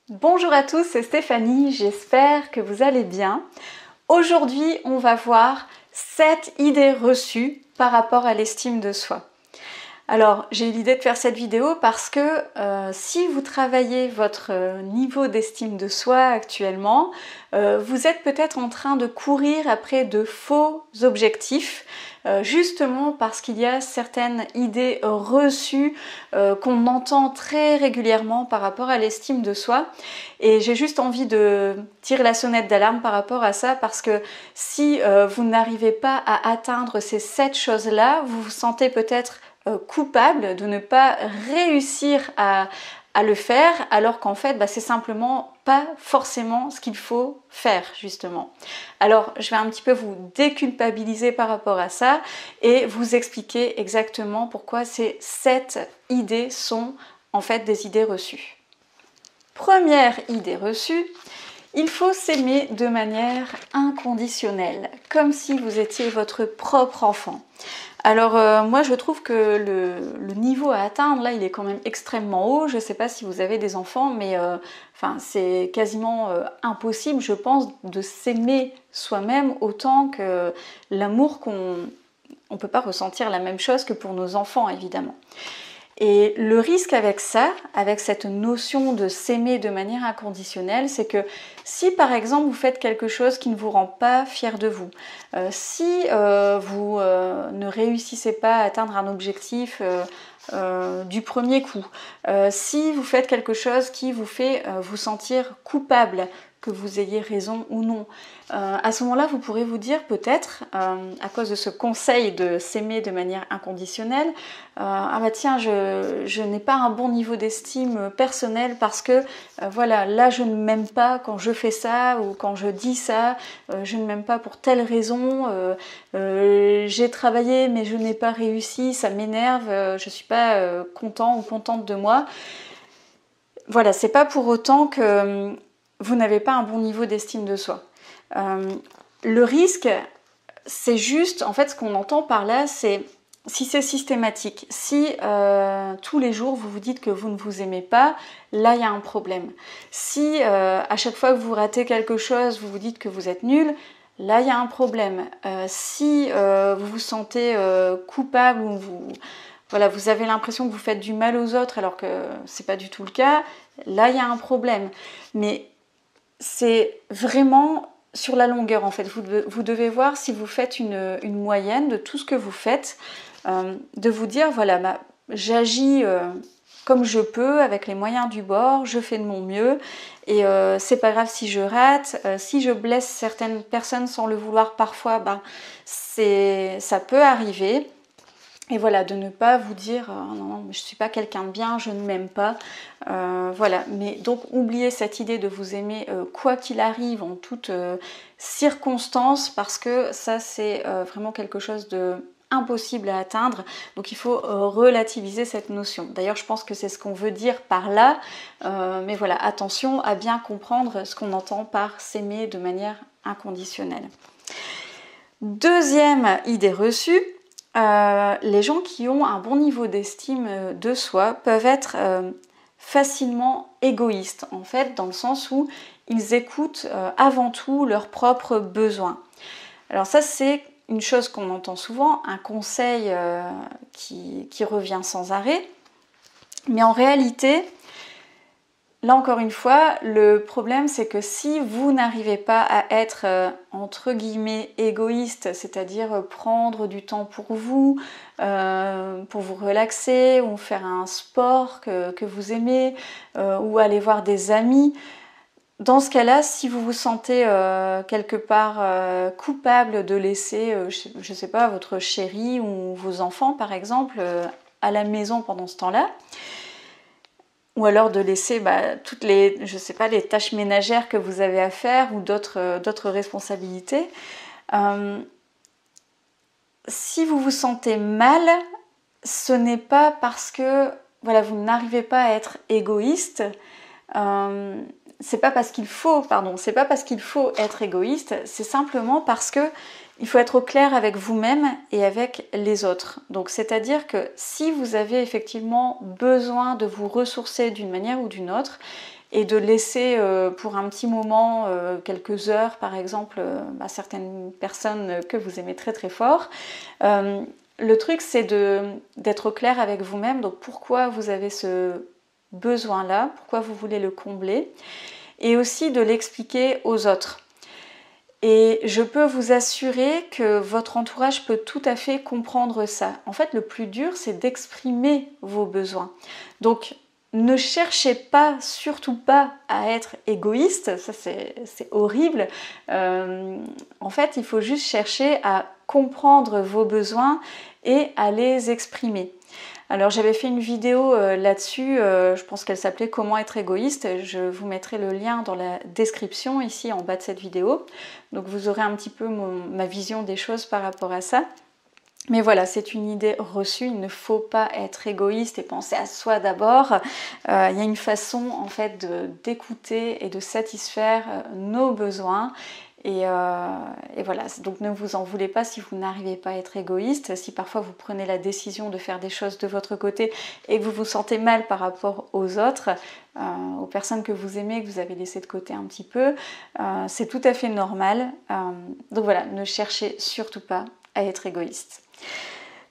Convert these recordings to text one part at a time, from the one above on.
Bonjour à tous, c'est Stéphanie, j'espère que vous allez bien. Aujourd'hui, on va voir 7 idées reçues par rapport à l'estime de soi. Alors, j'ai eu l'idée de faire cette vidéo parce que si vous travaillez votre niveau d'estime de soi actuellement, vous êtes peut-être en train de courir après de faux objectifs, justement parce qu'il y a certaines idées reçues qu'on entend très régulièrement par rapport à l'estime de soi. Et j'ai juste envie de tirer la sonnette d'alarme par rapport à ça parce que si vous n'arrivez pas à atteindre ces 7 choses-là, vous vous sentez peut-être coupable de ne pas réussir à le faire, alors qu'en fait c'est simplement pas forcément ce qu'il faut faire justement. Alors je vais un petit peu vous déculpabiliser par rapport à ça et vous expliquer exactement pourquoi ces 7 idées sont en fait des idées reçues. Première idée reçue, il faut s'aimer de manière inconditionnelle, comme si vous étiez votre propre enfant. Alors moi je trouve que le niveau à atteindre là il est quand même extrêmement haut. Je ne sais pas si vous avez des enfants, mais c'est quasiment impossible je pense de s'aimer soi-même autant que l'amour qu'on ne peut pas ressentir la même chose que pour nos enfants évidemment. Et le risque avec ça, avec cette notion de s'aimer de manière inconditionnelle, c'est que si par exemple vous faites quelque chose qui ne vous rend pas fier de vous, si vous ne réussissez pas à atteindre un objectif du premier coup, si vous faites quelque chose qui vous fait vous sentir coupable, que vous ayez raison ou non, à ce moment-là vous pourrez vous dire peut-être, à cause de ce conseil de s'aimer de manière inconditionnelle, ah bah tiens je n'ai pas un bon niveau d'estime personnelle parce que voilà, là je ne m'aime pas quand je fais ça ou quand je dis ça, je ne m'aime pas pour telle raison, j'ai travaillé mais je n'ai pas réussi, ça m'énerve, je suis pas content ou contente de moi. Voilà, c'est pas pour autant que vous n'avez pas un bon niveau d'estime de soi. Le risque, c'est juste, en fait ce qu'on entend par là, c'est si c'est systématique, si tous les jours vous vous dites que vous ne vous aimez pas, là il y a un problème. Si à chaque fois que vous ratez quelque chose, vous vous dites que vous êtes nul, là il y a un problème. Si vous vous sentez coupable ou vous avez l'impression que vous faites du mal aux autres alors que c'est pas du tout le cas, là il y a un problème. Mais c'est vraiment sur la longueur en fait. Vous devez voir si vous faites une moyenne de tout ce que vous faites, de vous dire voilà, j'agis comme je peux avec les moyens du bord, je fais de mon mieux et c'est pas grave si je rate, si je blesse certaines personnes sans le vouloir parfois, ça peut arriver. Et voilà, de ne pas vous dire non, je ne suis pas quelqu'un de bien, je ne m'aime pas. Voilà, mais donc oubliez cette idée de vous aimer quoi qu'il arrive, en toutes circonstances, parce que ça c'est vraiment quelque chose de impossible à atteindre. Donc il faut relativiser cette notion. D'ailleurs, je pense que c'est ce qu'on veut dire par là. Mais voilà, attention à bien comprendre ce qu'on entend par s'aimer de manière inconditionnelle. Deuxième idée reçue. Les gens qui ont un bon niveau d'estime de soi peuvent être facilement égoïstes, en fait, dans le sens où ils écoutent avant tout leurs propres besoins. Alors ça, c'est une chose qu'on entend souvent, un conseil qui revient sans arrêt, mais en réalité, là encore une fois, le problème c'est que si vous n'arrivez pas à être entre guillemets égoïste, c'est-à-dire prendre du temps pour vous relaxer ou faire un sport que vous aimez ou aller voir des amis, dans ce cas-là, si vous vous sentez quelque part coupable de laisser, je sais pas, votre chéri ou vos enfants par exemple à la maison pendant ce temps-là, ou alors de laisser toutes les, je sais pas, les tâches ménagères que vous avez à faire ou d'autres responsabilités. Si vous vous sentez mal, ce n'est pas parce que voilà, vous n'arrivez pas à être égoïste. C'est pas parce qu'il faut être égoïste, c'est simplement parce que il faut être au clair avec vous-même et avec les autres. Donc c'est-à-dire que si vous avez effectivement besoin de vous ressourcer d'une manière ou d'une autre, et de laisser pour un petit moment, quelques heures par exemple, à certaines personnes que vous aimez très très fort. Le truc, c'est d'être clair avec vous-même, donc pourquoi vous avez ce besoin-là, pourquoi vous voulez le combler, et aussi de l'expliquer aux autres. Et je peux vous assurer que votre entourage peut tout à fait comprendre ça. En fait, le plus dur, c'est d'exprimer vos besoins. Donc, ne cherchez pas, surtout pas, à être égoïste, ça c'est horrible. En fait, il faut juste chercher à comprendre vos besoins et à les exprimer. Alors j'avais fait une vidéo là-dessus, je pense qu'elle s'appelait Comment être égoïste. Je vous mettrai le lien dans la description ici en bas de cette vidéo. Donc vous aurez un petit peu ma vision des choses par rapport à ça. Mais voilà, c'est une idée reçue, il ne faut pas être égoïste et penser à soi d'abord. Il y a une façon en fait d'écouter et de satisfaire nos besoins. Et voilà, donc ne vous en voulez pas si vous n'arrivez pas à être égoïste, si parfois vous prenez la décision de faire des choses de votre côté et que vous vous sentez mal par rapport aux autres, aux personnes que vous aimez, que vous avez laissées de côté un petit peu, c'est tout à fait normal. Donc voilà, ne cherchez surtout pas à être égoïste.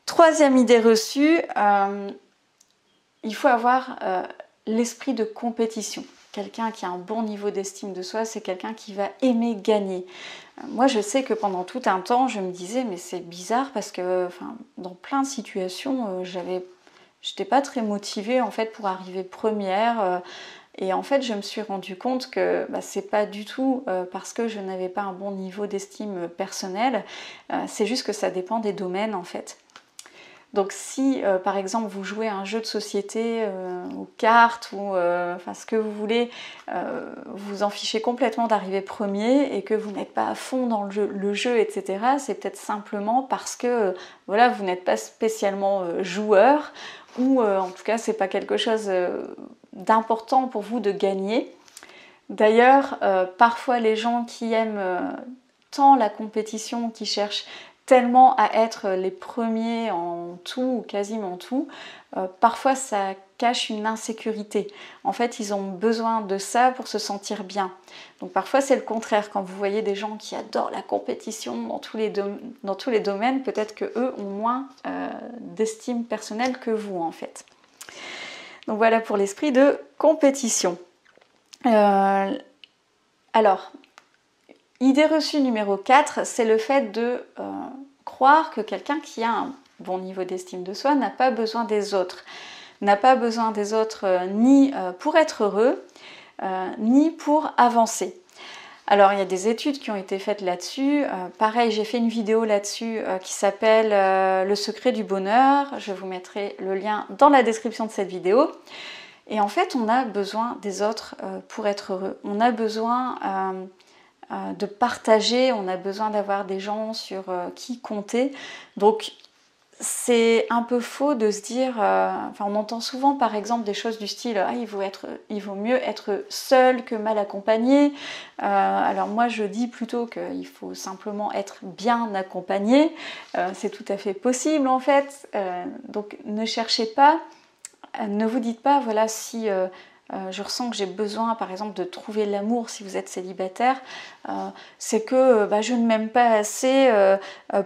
Troisième idée reçue, il faut avoir l'esprit de compétition. Quelqu'un qui a un bon niveau d'estime de soi, c'est quelqu'un qui va aimer gagner. Moi, je sais que pendant tout un temps, je me disais, mais c'est bizarre parce que dans plein de situations, j'étais pas très motivée en fait pour arriver première. Et en fait, je me suis rendu compte que c'est pas du tout parce que je n'avais pas un bon niveau d'estime personnelle, c'est juste que ça dépend des domaines en fait. Donc si par exemple vous jouez à un jeu de société, aux cartes ou ce que vous voulez, vous en fichez complètement d'arriver premier et que vous n'êtes pas à fond dans le jeu, etc. C'est peut-être simplement parce que voilà, vous n'êtes pas spécialement joueur ou en tout cas c'est pas quelque chose d'important pour vous de gagner. D'ailleurs, parfois les gens qui aiment tant la compétition, qui cherchent tellement à être les premiers en tout ou quasiment tout, parfois ça cache une insécurité. En fait, ils ont besoin de ça pour se sentir bien. Donc parfois c'est le contraire. Quand vous voyez des gens qui adorent la compétition dans tous les domaines, peut-être qu'eux ont moins d'estime personnelle que vous en fait. Donc voilà pour l'esprit de compétition. Alors, idée reçue numéro 4, c'est le fait de croire que quelqu'un qui a un bon niveau d'estime de soi n'a pas besoin des autres. N'a pas besoin des autres ni pour être heureux, ni pour avancer. Alors, il y a des études qui ont été faites là-dessus. Pareil, j'ai fait une vidéo là-dessus qui s'appelle Le secret du bonheur. Je vous mettrai le lien dans la description de cette vidéo. Et en fait, on a besoin des autres pour être heureux. On a besoin de partager, on a besoin d'avoir des gens sur qui compter. Donc, c'est un peu faux de se dire... on entend souvent, par exemple, des choses du style « il vaut mieux être seul que mal accompagné ». Alors moi, je dis plutôt qu'il faut simplement être bien accompagné. C'est tout à fait possible, en fait. Donc, ne cherchez pas... Ne vous dites pas, voilà, si je ressens que j'ai besoin, par exemple, de trouver l'amour si vous êtes célibataire, c'est que je ne m'aime pas assez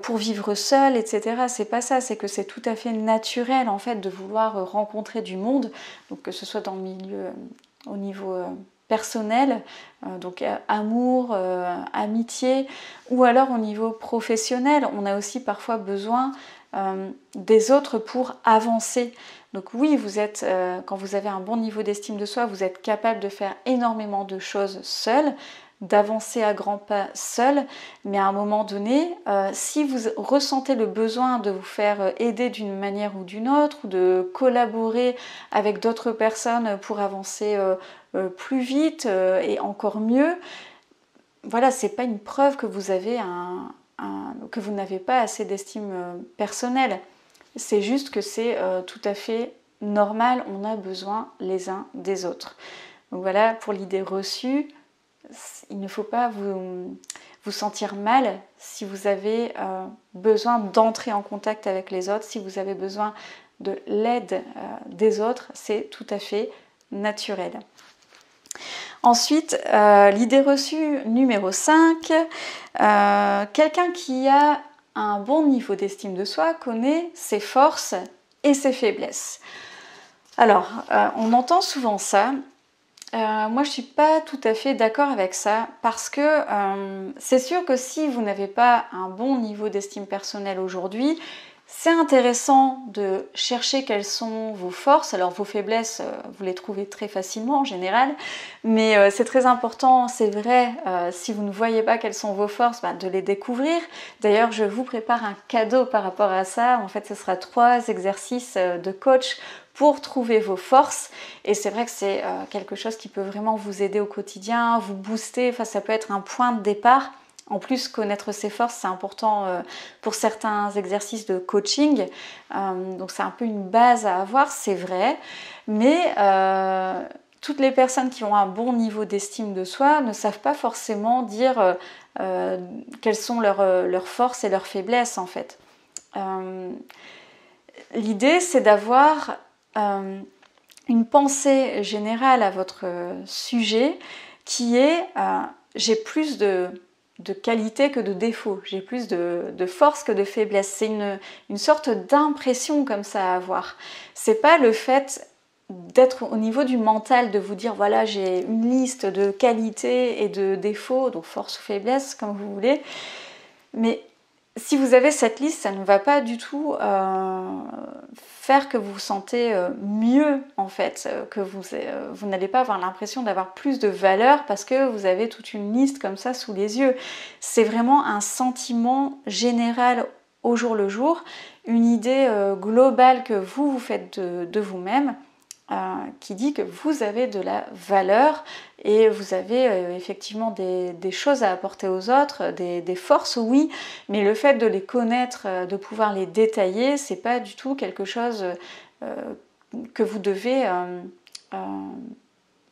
pour vivre seule, etc. C'est pas ça, c'est que c'est tout à fait naturel, en fait, de vouloir rencontrer du monde, donc que ce soit dans le milieu, au niveau personnel, donc amour, amitié, ou alors au niveau professionnel. On a aussi parfois besoin des autres pour avancer. Donc oui, quand vous avez un bon niveau d'estime de soi, vous êtes capable de faire énormément de choses seul, d'avancer à grands pas seul, mais à un moment donné, si vous ressentez le besoin de vous faire aider d'une manière ou d'une autre, ou de collaborer avec d'autres personnes pour avancer plus vite et encore mieux, voilà, c'est pas une preuve que vous avez que vous n'avez pas assez d'estime personnelle. C'est juste que c'est tout à fait normal, on a besoin les uns des autres. Donc voilà, pour l'idée reçue, il ne faut pas vous sentir mal si vous avez besoin d'entrer en contact avec les autres, si vous avez besoin de l'aide des autres, c'est tout à fait naturel. Ensuite, l'idée reçue numéro 5, quelqu'un qui a un bon niveau d'estime de soi connaît ses forces et ses faiblesses. Alors, on entend souvent ça. Moi, je ne suis pas tout à fait d'accord avec ça parce que c'est sûr que si vous n'avez pas un bon niveau d'estime personnelle aujourd'hui, c'est intéressant de chercher quelles sont vos forces. Alors vos faiblesses, vous les trouvez très facilement en général, mais c'est très important, c'est vrai, si vous ne voyez pas quelles sont vos forces, de les découvrir. D'ailleurs, je vous prépare un cadeau par rapport à ça. En fait, ce sera 3 exercices de coach pour trouver vos forces. Et c'est vrai que c'est quelque chose qui peut vraiment vous aider au quotidien, vous booster. Enfin, ça peut être un point de départ. En plus, connaître ses forces, c'est important pour certains exercices de coaching. Donc c'est un peu une base à avoir, c'est vrai. Mais toutes les personnes qui ont un bon niveau d'estime de soi ne savent pas forcément dire quelles sont leurs forces et leurs faiblesses en fait. L'idée, c'est d'avoir une pensée générale à votre sujet qui est j'ai plus de qualité que de défaut, j'ai plus de force que de faiblesse. C'est une sorte d'impression comme ça à avoir. C'est pas le fait d'être au niveau du mental, de vous dire voilà j'ai une liste de qualités et de défauts, donc force ou faiblesse comme vous voulez, mais si vous avez cette liste, ça ne va pas du tout faire que vous vous sentez mieux en fait, que vous n'allez pas avoir l'impression d'avoir plus de valeur parce que vous avez toute une liste comme ça sous les yeux. C'est vraiment un sentiment général au jour le jour, une idée globale que vous faites de vous-même. Qui dit que vous avez de la valeur et vous avez effectivement des choses à apporter aux autres, des forces, oui, mais le fait de les connaître, de pouvoir les détailler, c'est pas du tout quelque chose que vous devez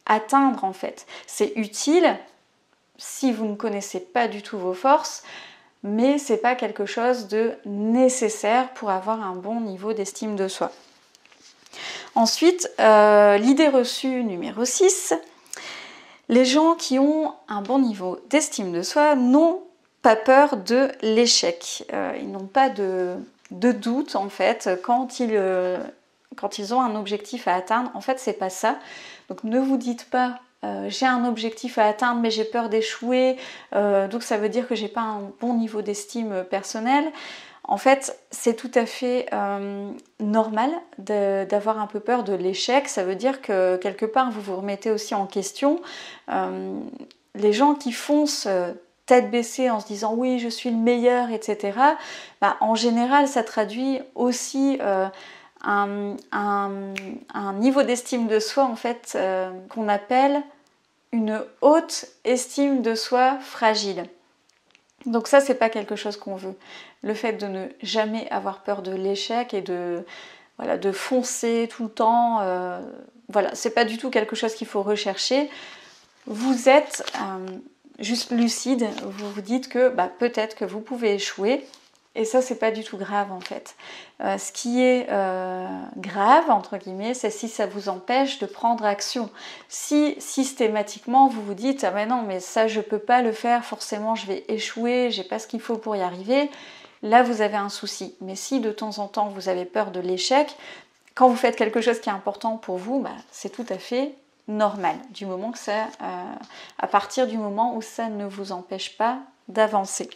atteindre en fait. C'est utile si vous ne connaissez pas du tout vos forces, mais c'est pas quelque chose de nécessaire pour avoir un bon niveau d'estime de soi. Ensuite, l'idée reçue numéro 6, les gens qui ont un bon niveau d'estime de soi n'ont pas peur de l'échec. Ils n'ont pas de doute en fait quand ils ont un objectif à atteindre. En fait, c'est pas ça. Donc ne vous dites pas j'ai un objectif à atteindre mais j'ai peur d'échouer, donc ça veut dire que j'ai pas un bon niveau d'estime personnelle. En fait, c'est tout à fait normal d'avoir un peu peur de l'échec. Ça veut dire que quelque part, vous vous remettez aussi en question. Les gens qui foncent tête baissée en se disant « oui, je suis le meilleur », etc., en général, ça traduit aussi un niveau d'estime de soi en fait, qu'on appelle une haute estime de soi fragile. Donc ça, c'est pas quelque chose qu'on veut. Le fait de ne jamais avoir peur de l'échec et de foncer tout le temps, c'est pas du tout quelque chose qu'il faut rechercher. Vous êtes juste lucide, vous vous dites que peut-être que vous pouvez échouer, et ça, c'est pas du tout grave en fait. Ce qui est grave, entre guillemets, c'est si ça vous empêche de prendre action. Si systématiquement vous vous dites « ah non, mais ça je peux pas le faire, forcément je vais échouer, j'ai pas ce qu'il faut pour y arriver », là vous avez un souci. Mais si de temps en temps vous avez peur de l'échec, quand vous faites quelque chose qui est important pour vous, c'est tout à fait normal, du moment que ça, à partir du moment où ça ne vous empêche pas d'avancer.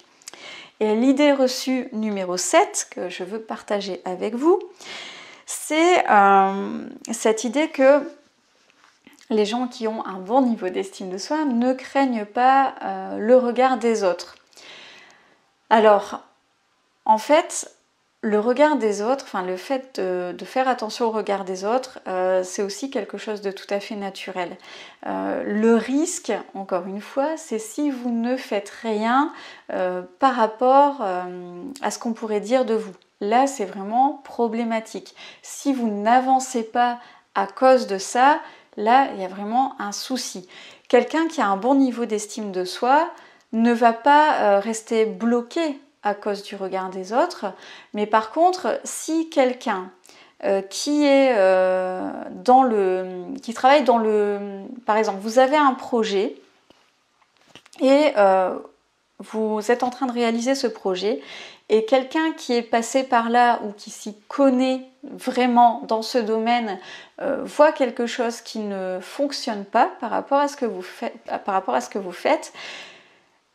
Et l'idée reçue numéro 7 que je veux partager avec vous, c'est cette idée que les gens qui ont un bon niveau d'estime de soi ne craignent pas le regard des autres. Alors, en fait, le regard des autres, le fait de faire attention au regard des autres, c'est aussi quelque chose de tout à fait naturel. Le risque, encore une fois, c'est si vous ne faites rien par rapport à ce qu'on pourrait dire de vous. Là, c'est vraiment problématique. Si vous n'avancez pas à cause de ça, là, il y a vraiment un souci. Quelqu'un qui a un bon niveau d'estime de soi ne va pas rester bloqué à cause du regard des autres, mais par contre, si quelqu'un qui travaille dans le... Par exemple, vous avez un projet et vous êtes en train de réaliser ce projet et quelqu'un qui est passé par là ou qui s'y connaît vraiment dans ce domaine voit quelque chose qui ne fonctionne pas par rapport à ce que vous faites,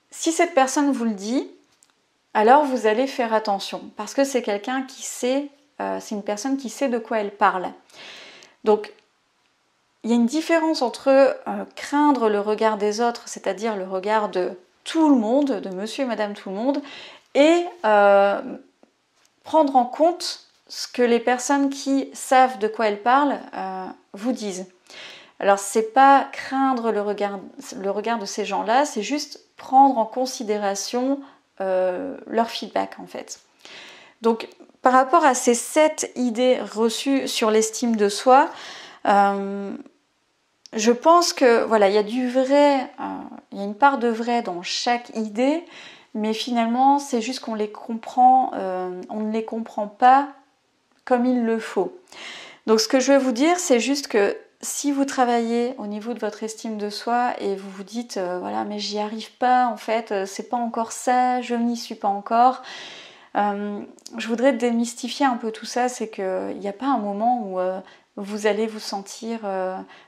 si cette personne vous le dit, alors vous allez faire attention parce que c'est quelqu'un qui sait, c'est une personne qui sait de quoi elle parle. Donc il y a une différence entre craindre le regard des autres, c'est-à-dire le regard de tout le monde, de monsieur et madame tout le monde, et prendre en compte ce que les personnes qui savent de quoi elles parlent vous disent. Alors c'est pas craindre le regard de ces gens-là, c'est juste prendre en considération leur feedback en fait. Donc par rapport à ces 7 idées reçues sur l'estime de soi, je pense que voilà, il y a du vrai, il y a une part de vrai dans chaque idée, mais finalement c'est juste qu'on les comprend, on ne les comprend pas comme il le faut. Donc ce que je veux vous dire, c'est juste que si vous travaillez au niveau de votre estime de soi et vous vous dites voilà, mais j'y arrive pas en fait, c'est pas encore ça, je n'y suis pas encore, je voudrais démystifier un peu tout ça. C'est qu'il n'y a pas un moment où vous allez vous sentir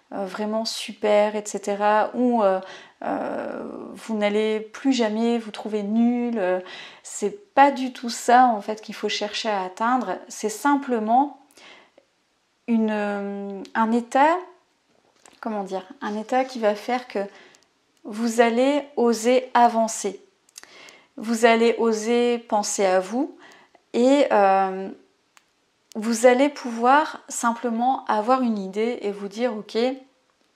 vraiment super, etc., où vous n'allez plus jamais vous trouver nul. C'est pas du tout ça en fait qu'il faut chercher à atteindre, c'est simplement un état, comment dire, un état qui va faire que vous allez oser avancer, vous allez oser penser à vous et vous allez pouvoir simplement avoir une idée et vous dire ok,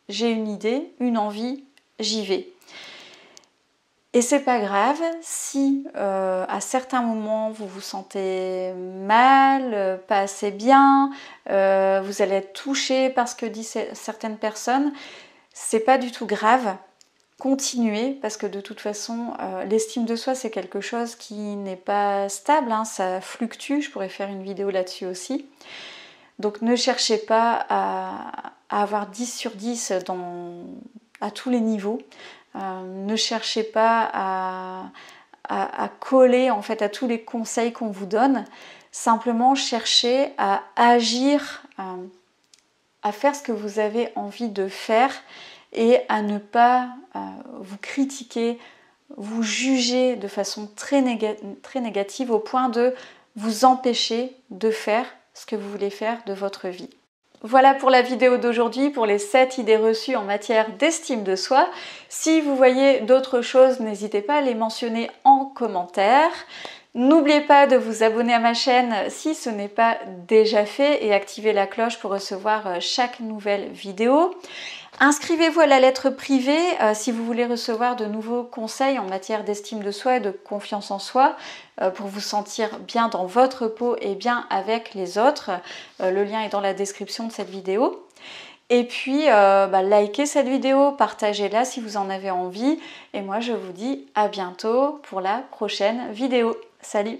j'ai une idée, une envie, j'y vais. Et c'est pas grave si à certains moments vous vous sentez mal, pas assez bien, vous allez être touché par ce que disent certaines personnes, c'est pas du tout grave. Continuez parce que de toute façon l'estime de soi c'est quelque chose qui n'est pas stable, hein, ça fluctue, je pourrais faire une vidéo là-dessus aussi. Donc ne cherchez pas à avoir 10 sur 10 à tous les niveaux. Ne cherchez pas à coller en fait à tous les conseils qu'on vous donne. Simplement cherchez à agir, à faire ce que vous avez envie de faire et à ne pas vous critiquer, vous juger de façon très négative au point de vous empêcher de faire ce que vous voulez faire de votre vie. Voilà pour la vidéo d'aujourd'hui, pour les 7 idées reçues en matière d'estime de soi. Si vous voyez d'autres choses, n'hésitez pas à les mentionner en commentaire. N'oubliez pas de vous abonner à ma chaîne si ce n'est pas déjà fait et activer la cloche pour recevoir chaque nouvelle vidéo. Inscrivez-vous à la lettre privée si vous voulez recevoir de nouveaux conseils en matière d'estime de soi et de confiance en soi pour vous sentir bien dans votre peau et bien avec les autres. Le lien est dans la description de cette vidéo. Et puis, likez cette vidéo, partagez-la si vous en avez envie. Et moi, je vous dis à bientôt pour la prochaine vidéo. Salut!